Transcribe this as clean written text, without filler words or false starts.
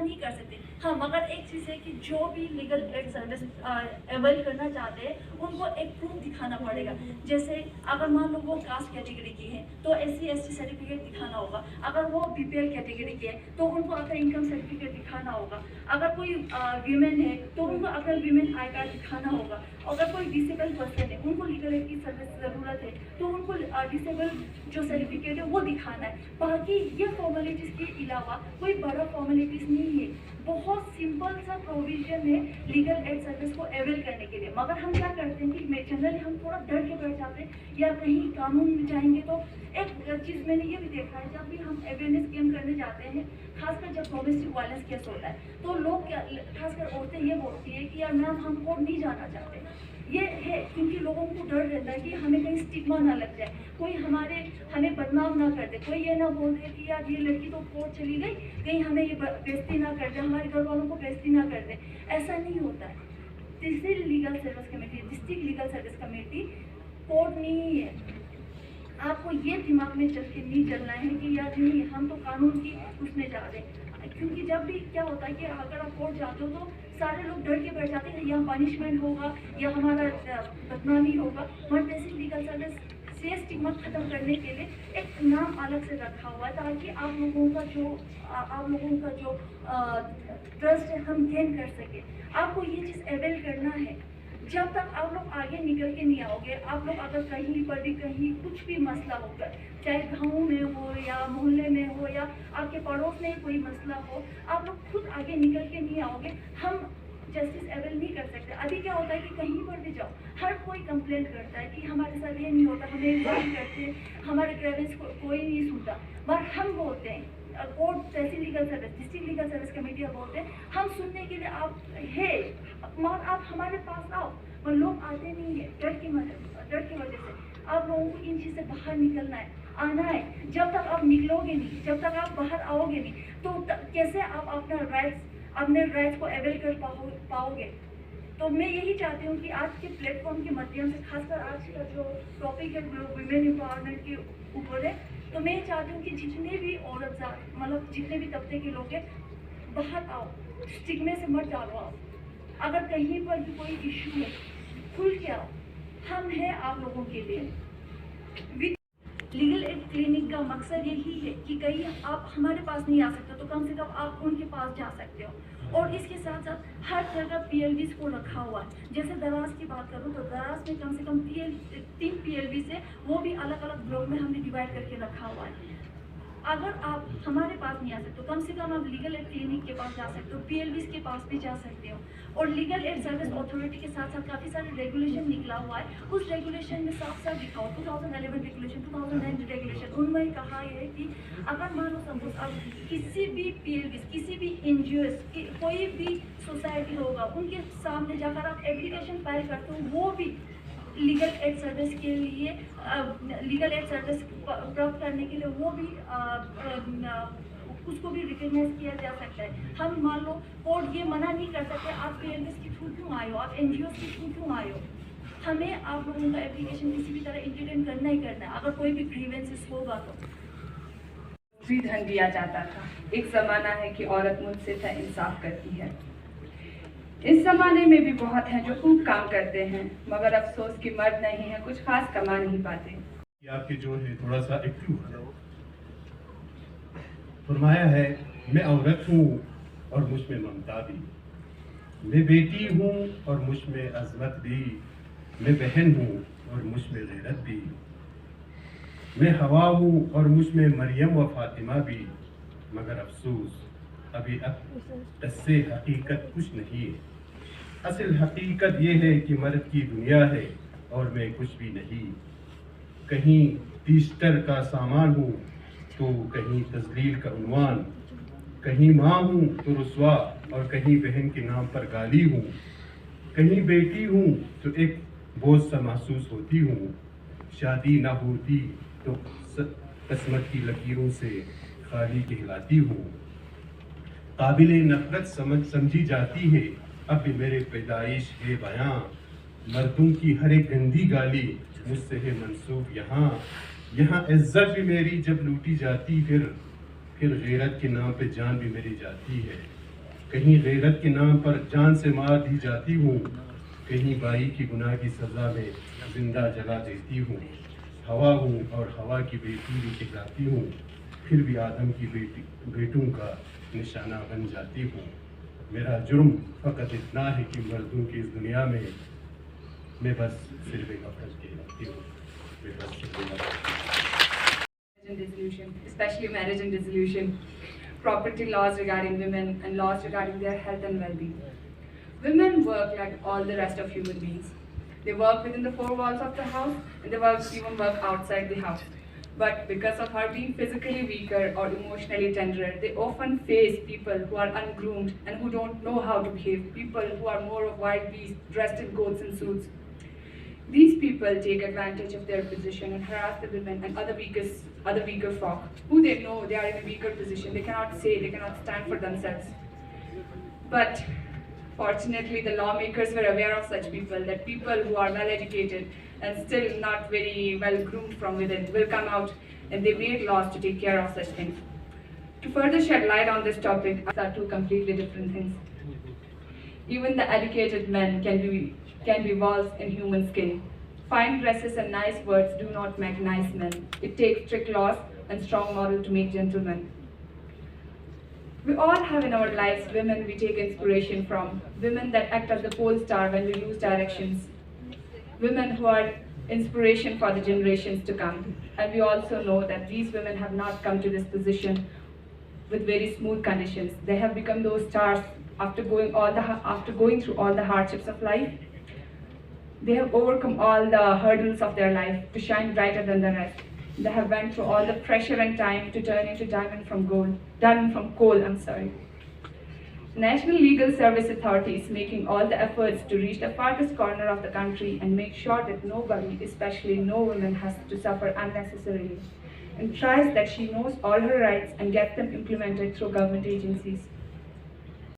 नहीं कर सकते। हाँ, मगर एक चीज़ है कि जो भी लीगल एड सर्विस अवेल करना चाहते हैं उनको एक प्रूफ दिखाना पड़ेगा। जैसे अगर मान लो वो कास्ट कैटेगरी की है तो SC/ST सर्टिफिकेट दिखाना होगा। अगर वो BPL कैटेगरी के है तो उनको अपना इनकम सर्टिफिकेट दिखाना होगा। अगर कोई वीमेन है तो उनको अपना वीमेन आई कार्ड दिखाना होगा। अगर कोई डिसेबल पर्सन है, उनको लीगल एड की सर्विस ज़रूरत है तो उनको डिसेबल जो सर्टिफिकेट है वो दिखाना है। बाकी ये फॉर्मेलिटीज़ के अलावा कोई बड़ा फॉर्मेलिटीज़ नहीं है। बहुत सिंपल सा प्रोविजन है लीगल एड सर्विस को अवेल करने के लिए। मगर हम क्या करते हैं कि जनरली हम थोड़ा डर के बैठ जाते हैं या कहीं कानून में जाएंगे। तो एक चीज़ मैंने ये भी देखा है, जब भी हम अवेयरनेस कैम्प करने जाते हैं, खासकर जब डोमेस्टिक वायलेंस केस होता है तो लोग क्या, खासकर औरतें ये बोलती है कि यार मैम हम कोर्ट नहीं जाना चाहते। ये है क्योंकि लोगों को डर रहता है कि हमें कहीं स्टिग्मा ना लग जाए, कोई हमें बदनाम ना कर दे, कोई ये ना बोल दे कि यार ये लड़की तो कोर्ट चली गई, कहीं हमें ये बेइज्जती ना कर दे, हमारे घर वालों को बेइज्जती ना कर दे। ऐसा नहीं होता है। Tehsil legal service committee, district legal service committee court नहीं है। आपको ये दिमाग में चल के नहीं चलना है कि यार नहीं हम तो कानून की उसमें जा रहे हैं। क्योंकि जब भी क्या होता है कि अगर आप कोर्ट जाते हो तो सारे लोग डर के बैठ जाते हैं या पनिशमेंट होगा या हमारा बदनामी होगा। मगर तहसील लीगल सर्विस से स्टिग्मा खत्म करने के लिए एक नाम अलग से रखा हुआ है ताकि आप लोगों का जो ट्रस्ट है हम गेन कर सके। आपको ये चीज़ अवेल करना है। जब तक आप लोग आगे निकल के नहीं आओगे, आप लोग अगर कहीं पर भी कहीं कुछ भी मसला होगा, चाहे गाँव में हो या मोहल्ले में हो या आपके पड़ोस में कोई मसला हो, आप लोग खुद आगे निकल के नहीं आओगे, हम जस्टिस अवेल नहीं कर सकते। अभी क्या होता है कि कहीं पर भी जाओ हर कोई कंप्लेंट करता है कि हमारे साथ ये नहीं होता, हमें बात करते हैं, हमारे ग्रेवेंस को कोई नहीं सुनता। पर हम बोलते हैं, court, tehsil legal service, district legal service committee बोलते हैं हम सुनने के लिए आप है, मगर आप हमारे पास आओ। पर लोग आते नहीं है डर की वजह से। आप लोगों को इन चीज़ से बाहर निकलना है, आना है। जब तक आप निकलोगे नहीं, जब तक आप बाहर आओगे नहीं, तो कैसे आप अपने राइट्स को अवेल कर पाओगे। तो मैं यही चाहती हूँ कि आज के प्लेटफॉर्म के माध्यम से, खासकर आज का जो टॉपिक है वुमेन एम्पावरमेंट के ऊपर है, तो मैं चाहती हूँ कि जितने भी औरत मतलब जितने भी तबके के लोग हैं बाहर आओ, स्टिग्मे से मत डालो। आप अगर कहीं पर भी कोई इशू है खुल के आओ, हम हैं आप लोगों के लिए। लीगल एड क्लिनिक का मकसद यही है कि कहीं आप हमारे पास नहीं आ सकते तो कम से कम आप उनके पास जा सकते हो। और इसके साथ साथ हर जगह PLVs को रखा हुआ है। जैसे दराज की बात करूँ तो दराज में कम से कम 3 PLVs है, वो भी अलग अलग ब्लॉक में हमने डिवाइड करके रखा हुआ है। अगर आप हमारे पास नहीं आ सकते तो कम से कम आप लीगल एड क्लिनिक के पास जा सकते हो, PLVs के पास भी जा सकते हो। और लीगल एड सर्विस अथॉरिटी के साथ साथ काफ़ी सारे रेगुलेशन निकला हुआ है। उस रेगुलेशन में साफ साफ लिखा हो 2011 रेगुलेशन, 2009 रेगुलेशन, उनमें कहा है कि अगर मान लो सपोज आप किसी भी PLVs, किसी भी NGOs, कोई भी सोसाइटी होगा, उनके सामने जाकर आप एप्लीकेशन फाइल करते हो, वो भी लीगल एड सर्विस के लिए, लीगल एड सर्विस प्राप्त करने के लिए वो भी उसको भी रिकग्नाइज किया जा सकता है। हम मान लो कोर्ट ये मना नहीं कर सकते आप PLVs के थ्रू क्यों आए हो, आप NGOs के थ्रू क्यों आए हो। हमें आप लोगों का एप्लीकेशन किसी भी तरह इंटरटेन करना ही करना है। अगर कोई भी ग्रीवेंसेस होगा तो फ्री धन दिया जाता था। एक ज़माना है कि औरत मुझसे था इंसाफ करती है। इस ज़माने में भी बहुत हैं जो खूब काम करते हैं, मगर अफसोस कि मर्द नहीं है, कुछ खास कमा नहीं पाते। आपके जो है थोड़ा सा एक्टिव हो। फरमाया है मैं औरत हूँ और मुझ में ममता भी, मैं बेटी हूँ और मुझ में अजमत भी, मैं बहन हूँ और मुझ में गैरत भी, मैं हवा हूँ और मुझ में मरियम व फातिमा भी, मगर अफसोस अभी इससे हकीकत कुछ नहीं है। असल हकीकत ये है कि मर्द की दुनिया है और मैं कुछ भी नहीं। कहीं तीस्टर का सामान हूँ तो कहीं तजलील का उन्वान, कहीं माँ हूँ तो रुसवा और कहीं बहन के नाम पर गाली हूँ, कहीं बेटी हूँ तो एक बोझ सा महसूस होती हूँ, शादी ना होती तो किस्मत की लकीरों से खाली कहलाती हूँ, काबिले नफरत समझी जाती है अब भी मेरे पैदाइश है बयां, मर्दों की हर एक गंदी गाली मुझसे है मंसूब यहाँ इज्जत भी मेरी जब लूटी जाती फिर गैरत के नाम पे जान भी मेरी जाती है। कहीं गैरत के नाम पर जान से मार दी जाती हूँ, कहीं बाई की गुनाह की सज़ा में जिंदा जला देती हूँ। हवा हूँ और हवा की बेटी भी कहलाती हूँ, फिर भी आदम की बेटों का निशाना बन जाती हूँ। मेरा जुर्म फ़कत इतना है कि मर्दों की इस दुनिया में मैं बस सिर्फ एक औरत कहलाती हूँ। मैं बस सिर्फ एक औरत। And dissolution, especially marriage and dissolution, property laws regarding women and laws regarding their health and well-being. Women work like all the rest of human beings. They work within the four walls of the house and they even work outside the house. But because of her being physically weaker or emotionally tenderer, they often face people who are ungroomed and who don't know how to behave, people who are more of wild beasts dressed in coats and suits. These people take advantage of their position and harass the women and other weaker folk, who they know they are in a weaker position. They cannot say, they cannot stand for themselves. But fortunately, the lawmakers were aware of such people, that people who are well educated and still not very well groomed from within will come out, and they made laws to take care of such things. To further shed light on this topic, are two completely different things. Even the educated men can be walls in human skin. Fine dresses and nice words do not make nice men. It takes strict laws and strong moral to make gentlemen. We all have in our lives women we take inspiration from, women that act as the pole star when we lose directions, women who are inspiration for the generations to come. And we also know that these women have not come to this position with very smooth conditions. They have become those stars after going through all the hardships of life. They have overcome all the hurdles of their life to shine brighter than the rest. They have went through all the pressure and time to turn into diamond from coal. National Legal Service Authority is making all the efforts to reach the farthest corner of the country and make sure that nobody, especially no woman, has to suffer unnecessarily, and tries that she knows all her rights and gets them implemented through government agencies.